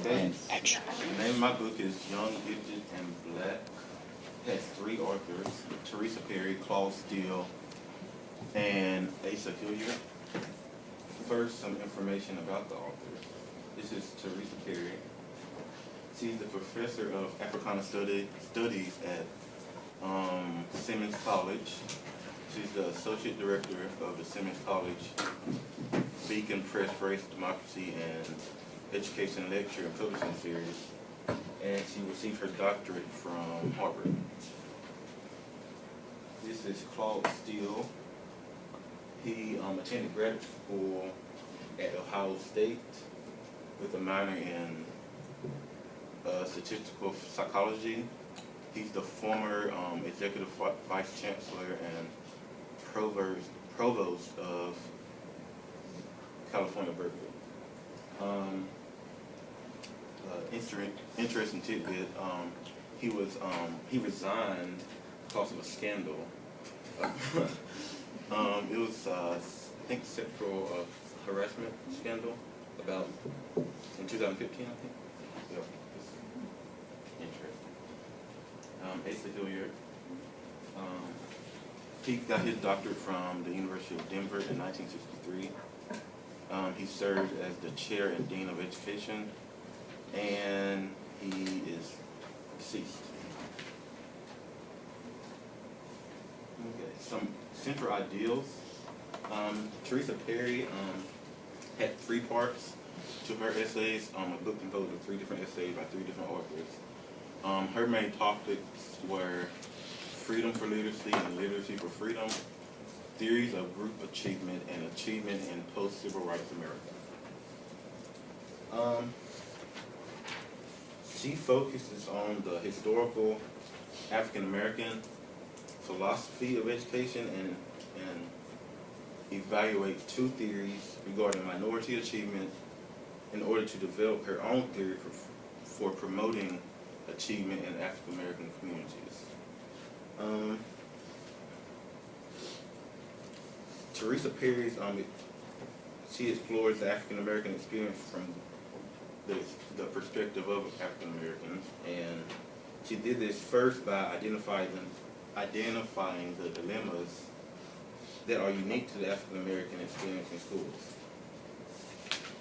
Okay. Action. The name of my book is Young, Gifted, and Black. It has three authors: Teresa Perry, Claude Steele, and Asa Hilliard. First, some information about the authors. This is Teresa Perry. She's the professor of Africana Studies at Simmons College. She's the associate director of the Simmons College Beacon Press, Race, Democracy, and Education Lecture and Publishing Series, and she received her doctorate from Harvard. This is Claude Steele. He attended graduate school at Ohio State with a minor in statistical psychology. He's the former executive vice chancellor and provost of California, Berkeley. Interesting tidbit. He resigned because of a scandal. It was I think sexual harassment scandal about in 2015, I think. Yeah, interesting. Asa Hilliard. He got his doctorate from the University of Denver in 1963. He served as the chair and dean of education, and he is deceased. Okay, some central ideals. Teresa Perry had three parts to her essays. A book composed of three different essays by three different authors. Her main topics were freedom for literacy and literacy for freedom, theories of group achievement, and achievement in post-civil rights America. She focuses on the historical African-American philosophy of education and evaluates two theories regarding minority achievement in order to develop her own theory for promoting achievement in African-American communities. Teresa Perry's, she explores the African-American experience from the perspective of African-Americans, and she did this first by identifying the dilemmas that are unique to the African-American experience in schools.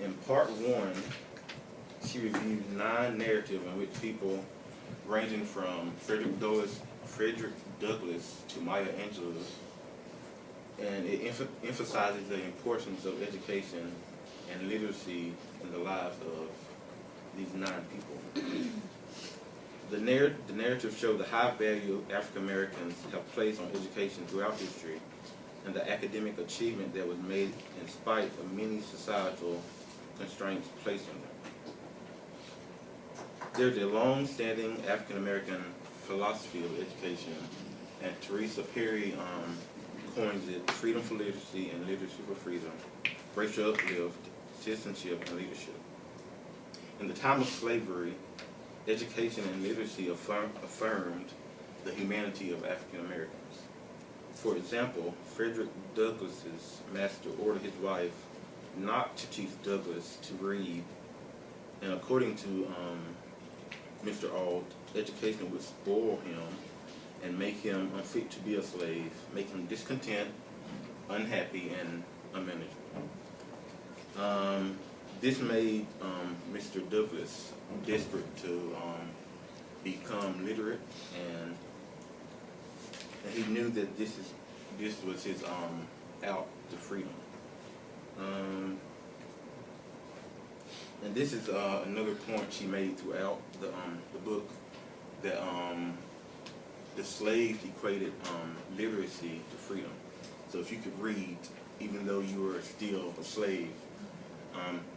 In part one, she reviewed 9 narratives in which people ranging from Frederick Douglass to Maya Angelou, and it emphasizes the importance of education and literacy in the lives of these 9 people. The narrative show the high value African Americans have placed on education throughout history and the academic achievement that was made in spite of many societal constraints placed on them. There's a long-standing African American philosophy of education, and Teresa Perry coins it freedom for literacy and literacy for freedom, racial uplift, citizenship, and leadership. In the time of slavery, education and literacy affirmed the humanity of African Americans. For example, Frederick Douglass's master ordered his wife not to teach Douglass to read, and according to Mr. Auld, education would spoil him and make him unfit to be a slave, make him discontent, unhappy, and unmanageable. This made Mr. Douglass desperate to become literate, and he knew that this was his out to freedom. And this is another point she made throughout the book, that the slaves equated literacy to freedom. So if you could read, even though you were still a slave,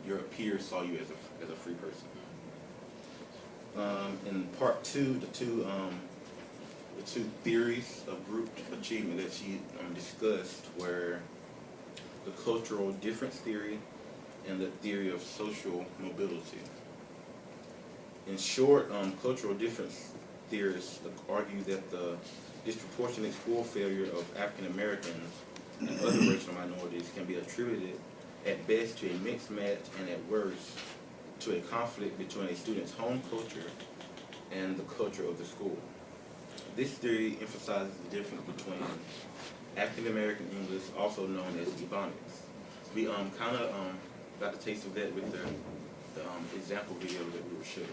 your peers saw you as a free person. In part 2, the two theories of group achievement that she discussed were the cultural difference theory and the theory of social mobility. In short, cultural difference theorists argue that the disproportionate school failure of African Americans and other racial minorities can be attributed at best to a mixed match and at worst to a conflict between a student's home culture and the culture of the school. This theory emphasizes the difference between African American English, also known as Ebonics. We kind of got a taste of that with the example video that we were showing.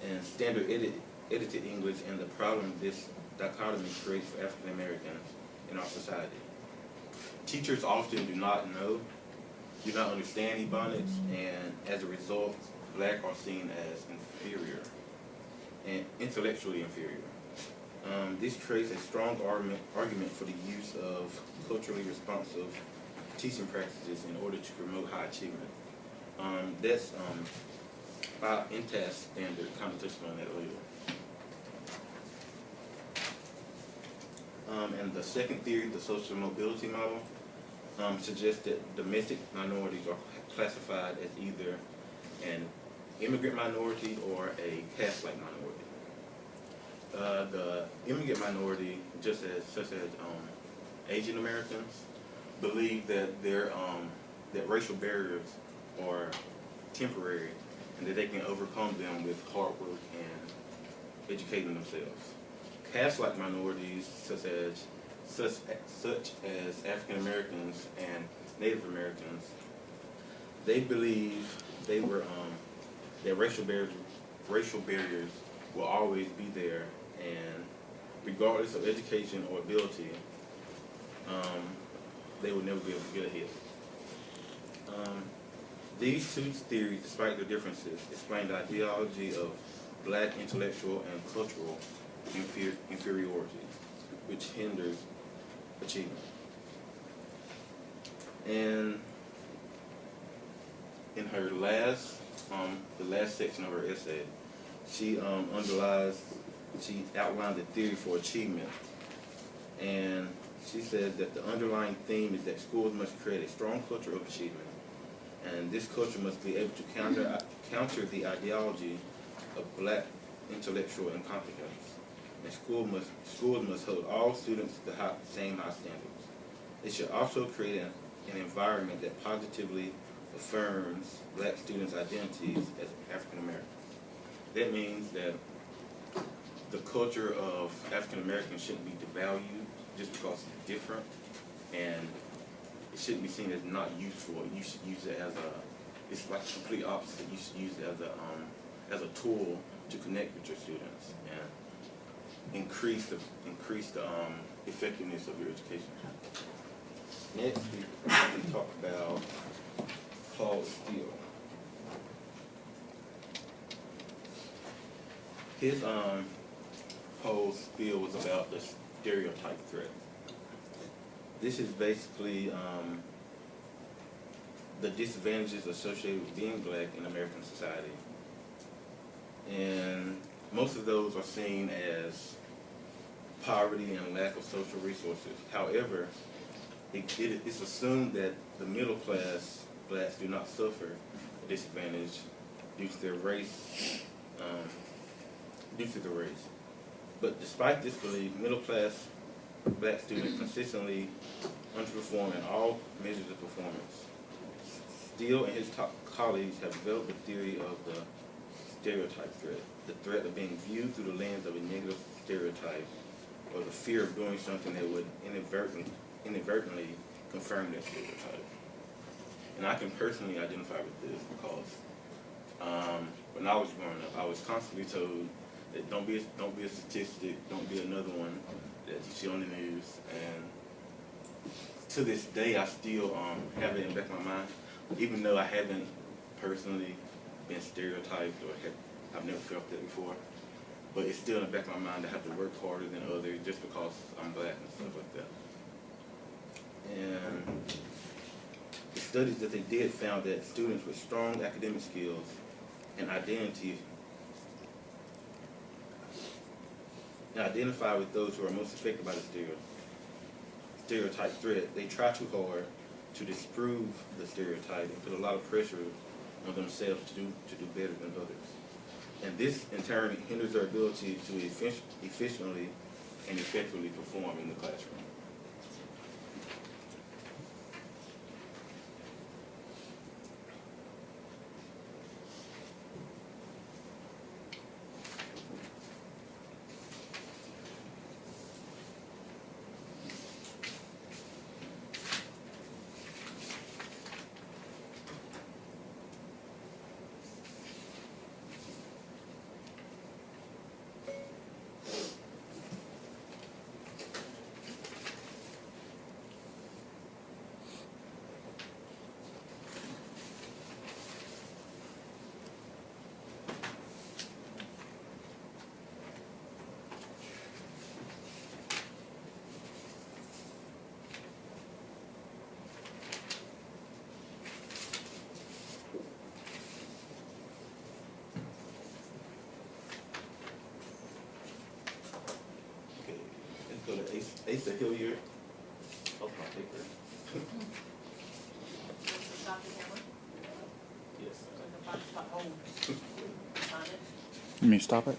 And standard edited English and the problem this dichotomy creates for African Americans in our society. Teachers often do not understand Ebonics, and as a result, black are seen as inferior and intellectually inferior. This creates a strong argument for the use of culturally responsive teaching practices in order to promote high achievement. That's by INTAS standard, kind of touched on that earlier. And the second theory, the social mobility model, suggests that domestic minorities are classified as either an immigrant minority or a caste-like minority. The immigrant minority, such as Asian Americans, believe that that racial barriers are temporary and that they can overcome them with hard work and educating themselves. Caste-like minorities, such as African Americans and Native Americans, they believe that racial barriers will always be there, and regardless of education or ability, they will never be able to get ahead. These two theories, despite their differences, explain the ideology of black intellectual and cultural inferiority, which hinders achievement. And in her last, the last section of her essay, she outlined the theory for achievement. And she said that the underlying theme is that schools must create a strong culture of achievement. And this culture must be able to counter the ideology of black intellectual incompetence. And schools must hold all students to the same high standards. It should also create an environment that positively affirms black students' identities as African Americans. That means that the culture of African Americans shouldn't be devalued just because it's different, and it shouldn't be seen as not useful. You should use it it's like the complete opposite. You should use it as a tool to connect with your students and increase the effectiveness of your education. Next, we talk about Paul Steele. His whole spiel was about the stereotype threat. This is basically the disadvantages associated with being black in American society. And most of those are seen as poverty and lack of social resources. However, it's assumed that the middle class blacks do not suffer a disadvantage due to their race, But despite this belief, middle class black students consistently underperform in all measures of performance. Steele and his colleagues have developed the theory of the stereotype threat, the threat of being viewed through the lens of a negative stereotype, or the fear of doing something that would inadvertently confirm that stereotype. And I can personally identify with this because when I was growing up, I was constantly told that don't be a statistic, don't be another one that you see on the news. And to this day, I still have it in the back of my mind, even though I haven't personally been stereotyped or I've never felt that before. But it's still in the back of my mind. I have to work harder than others just because I'm black and stuff like that. And the studies that they did found that students with strong academic skills and identity identify with those who are most affected by the stereotype threat. They try too hard to disprove the stereotype and put a lot of pressure on themselves to do better than others. And this, in turn, hinders their ability to efficiently and effectively perform in the classroom. Mr. Hilliard. Oh, my paper. Mr. Stockenhammer, Yes. and the Fox Hole. Sign it. You mean stop it?